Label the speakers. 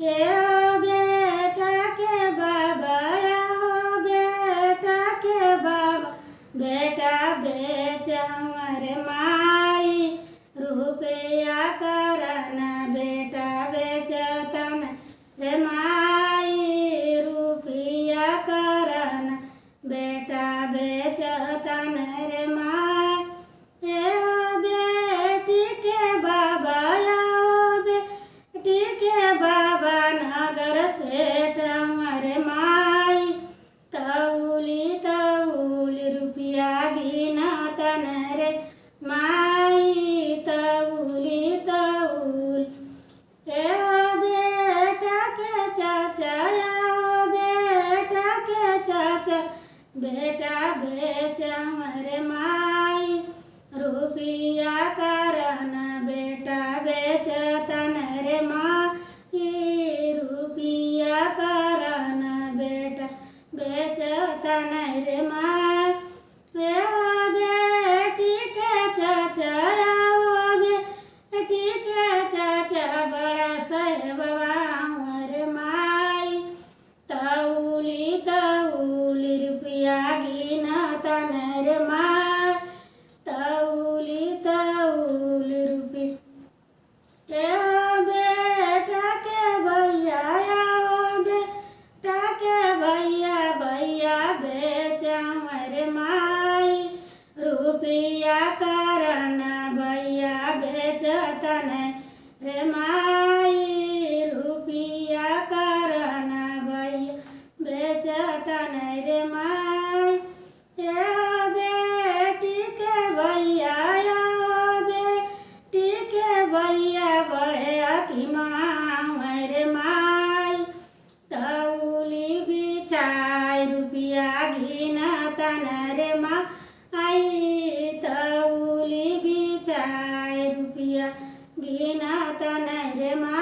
Speaker 1: ए ओ बेटा के बाबा, ओ बेटा के बाबा, बेटा बेचम रे माई रुपया करना, बेटा बेचतन रे माई रुपया करना, बेटा बेचतन रे माई। ए ओ बेटी के बाबा, ओ बेटी के बाबा, नगर सेठ रे माई तौली तौली रुपया गिनतन रे माई तौली तौल। ए ओ बेटा के चाचा, ओ बेटा के चाचा, बेटा बेचम रे माई रुपया करना, बेटा बेचतन रे माई रुपया करना, बेटा बेचतन रे माई। ए ओ बेटी के चाचा, ओ बेटी के चाचा, बड़ा साहेबवा रे माई तौली तौली रुपया गिनतन रे माई तौली तौली रुपया। ए ओ बेटा के भैया, ओ बेटा के भैया, भैया बेचम रे माई रुपया करना, भैया बेचतन रे माई रुपया करना, भैया बेचतन रे माई। ए ओ बेटी के भैया, ओ बेटी के भैया, बड़े अकीमाम रे माई तौली बिछाई रुपया गिनतन रे माई तौली बिछाई रुपया गिनतन रे माई।